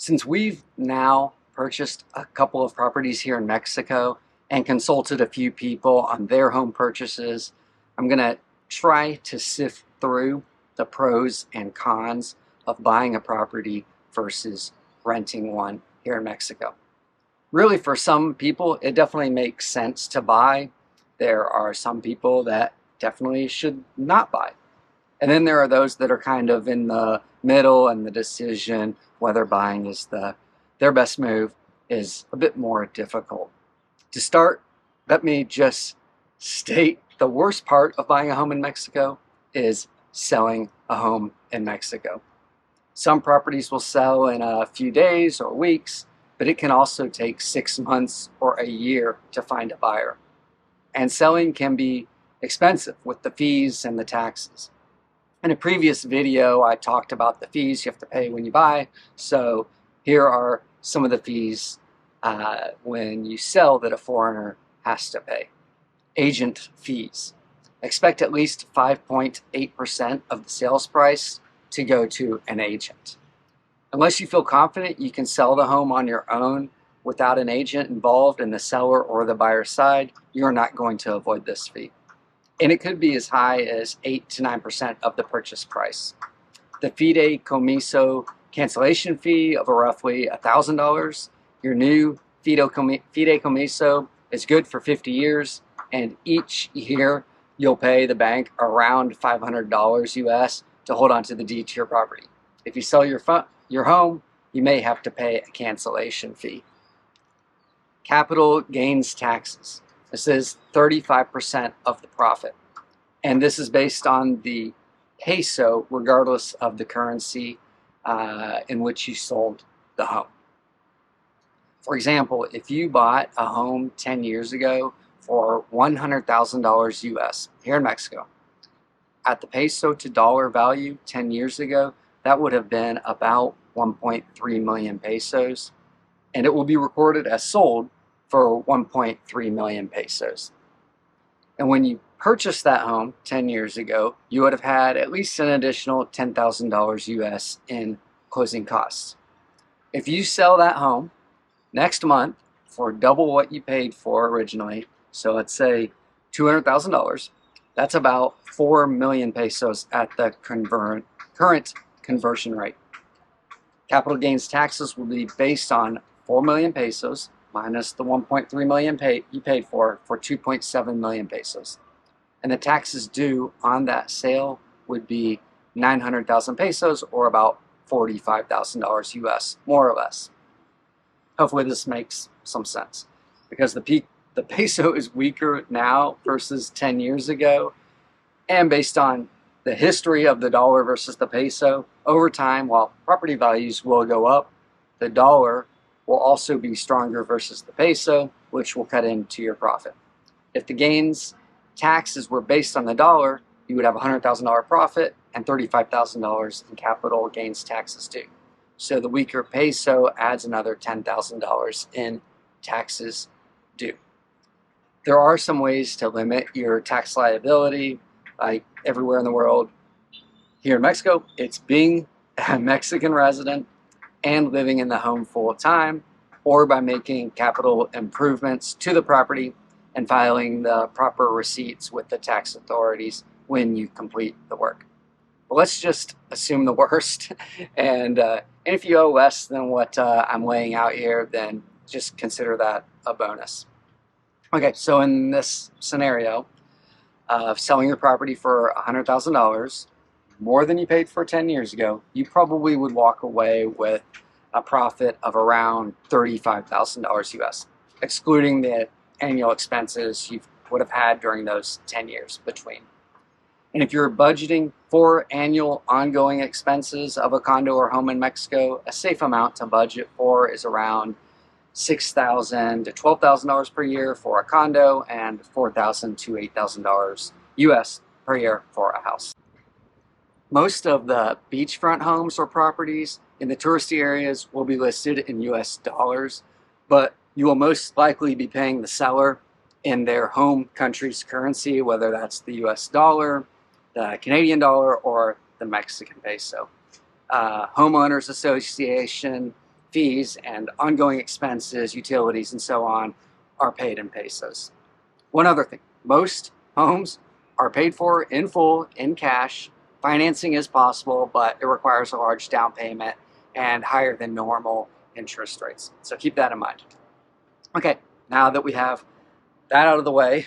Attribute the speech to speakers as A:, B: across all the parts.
A: Since we've now purchased a couple of properties here in Mexico and consulted a few people on their home purchases, I'm going to try to sift through the pros and cons of buying a property versus renting one here in Mexico. Really, for some people, it definitely makes sense to buy. There are some people that definitely should not buy. And then there are those that are kind of in the middle, and the decision whether buying is their best move is a bit more difficult. To start, let me just state the worst part of buying a home in Mexico is selling a home in Mexico. Some properties will sell in a few days or weeks, but it can also take 6 months or a year to find a buyer. And selling can be expensive with the fees and the taxes. In a previous video, I talked about the fees you have to pay when you buy. So here are some of the fees when you sell that a foreigner has to pay. Agent fees. Expect at least 5.8% of the sales price to go to an agent. Unless you feel confident you can sell the home on your own without an agent involved in the seller or the buyer's side, you're not going to avoid this fee. And it could be as high as 8 to 9% of the purchase price. The fideicomiso cancellation fee of roughly $1,000. Your new fideicomiso is good for 50 years, and each year you'll pay the bank around $500 US to hold on to the deed to your property. If you sell your home, you may have to pay a cancellation fee. Capital gains taxes. This is 35% of the profit. And this is based on the peso, regardless of the currency in which you sold the home. For example, if you bought a home 10 years ago for $100,000 US here in Mexico, at the peso to dollar value 10 years ago, that would have been about 1.3 million pesos, and it will be recorded as sold for 1.3 million pesos. And when you purchased that home 10 years ago, you would have had at least an additional $10,000 US in closing costs. If you sell that home next month for double what you paid for originally, so let's say $200,000, that's about 4 million pesos at the current conversion rate. Capital gains taxes will be based on 4 million pesos minus the 1.3 million you paid for 2.7 million pesos. And the taxes due on that sale would be 900,000 pesos, or about $45,000 US, more or less. Hopefully this makes some sense, because the peso is weaker now versus 10 years ago, and based on the history of the dollar versus the peso, over time, while property values will go up, the dollar will also be stronger versus the peso, which will cut into your profit. If the gains taxes were based on the dollar, you would have a $100,000 profit and $35,000 in capital gains taxes due. So the weaker peso adds another $10,000 in taxes due. There are some ways to limit your tax liability, like everywhere in the world. Here in Mexico, it's being a Mexican resident and living in the home full time, or by making capital improvements to the property and filing the proper receipts with the tax authorities when you complete the work. But let's just assume the worst, and if you owe less than what I'm laying out here, then just consider that a bonus. Okay, so in this scenario of selling your property for $100,000, more than you paid for 10 years ago, you probably would walk away with a profit of around $35,000 US, excluding the annual expenses you would have had during those 10 years between. And if you're budgeting for annual ongoing expenses of a condo or home in Mexico, a safe amount to budget for is around $6,000 to $12,000 per year for a condo, and $4,000 to $8,000 US per year for a house. Most of the beachfront homes or properties in the touristy areas will be listed in US dollars, but you will most likely be paying the seller in their home country's currency, whether that's the US dollar, the Canadian dollar, or the Mexican peso. Homeowners Association fees and ongoing expenses, utilities, and so on are paid in pesos. One other thing, most homes are paid for in full, in cash. Financing is possible, but it requires a large down payment and higher than normal interest rates. So keep that in mind. Okay, now that we have that out of the way,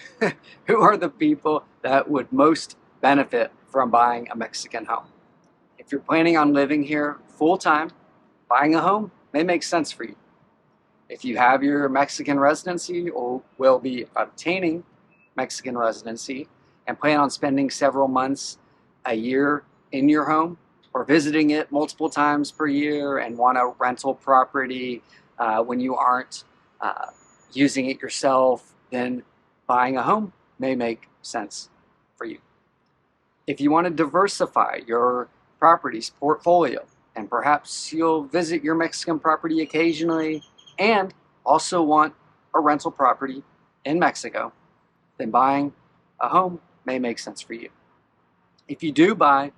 A: who are the people that would most benefit from buying a Mexican home? If you're planning on living here full time, buying a home may make sense for you. If you have your Mexican residency or will be obtaining Mexican residency and plan on spending several months a year in your home or visiting it multiple times per year and want a rental property when you aren't using it yourself, then buying a home may make sense for you. If you want to diversify your properties portfolio and perhaps you'll visit your Mexican property occasionally and also want a rental property in Mexico, then buying a home may make sense for you. If you do buy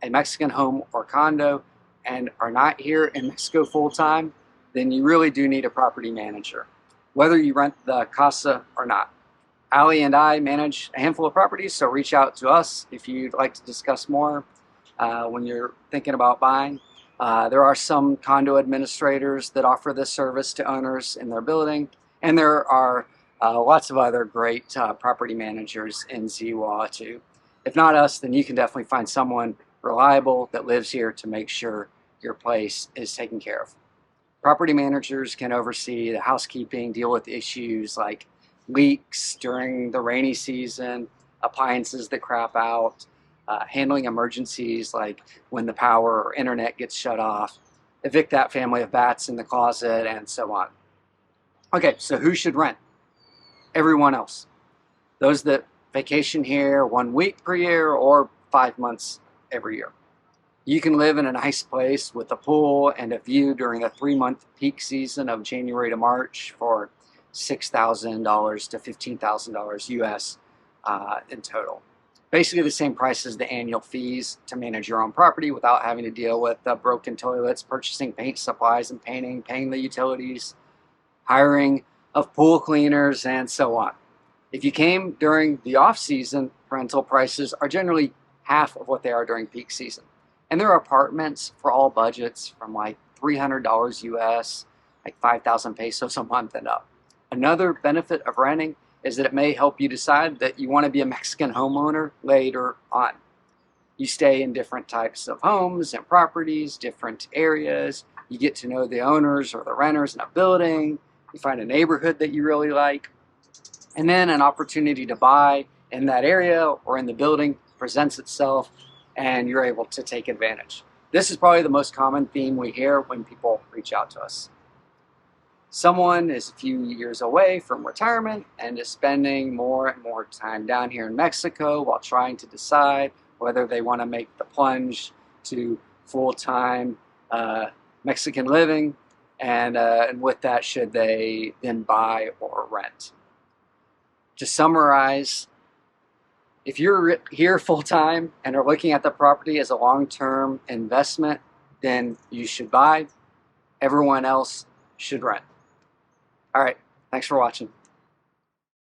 A: a Mexican home or condo and are not here in Mexico full time, then you really do need a property manager, whether you rent the casa or not. Ali and I manage a handful of properties, so reach out to us if you'd like to discuss more when you're thinking about buying. There are some condo administrators that offer this service to owners in their building, and there are lots of other great property managers in Ziwa too. If not us, then you can definitely find someone reliable that lives here to make sure your place is taken care of. Property managers can oversee the housekeeping, deal with issues like leaks during the rainy season, appliances that crap out, handling emergencies like when the power or internet gets shut off, evict that family of bats in the closet, and so on. Okay, so who should rent? Everyone else. Those that vacation here 1 week per year or 5 months every year. You can live in a nice place with a pool and a view during the 3-month peak season of January to March for $6,000 to $15,000 US in total. Basically the same price as the annual fees to manage your own property without having to deal with broken toilets, purchasing paint supplies and painting, paying the utilities, hiring of pool cleaners, and so on. If you came during the off-season, rental prices are generally half of what they are during peak season. And there are apartments for all budgets from like $300 US, like 5,000 pesos a month and up. Another benefit of renting is that it may help you decide that you want to be a Mexican homeowner later on. You stay in different types of homes and properties, different areas. You get to know the owners or the renters in a building. You find a neighborhood that you really like. And then an opportunity to buy in that area or in the building presents itself and you're able to take advantage. This is probably the most common theme we hear when people reach out to us. Someone is a few years away from retirement and is spending more and more time down here in Mexico while trying to decide whether they want to make the plunge to full-time Mexican living, and with that, should they then buy or rent. To summarize, if you're here full-time and are looking at the property as a long-term investment, then you should buy. Everyone else should rent. All right, thanks for watching.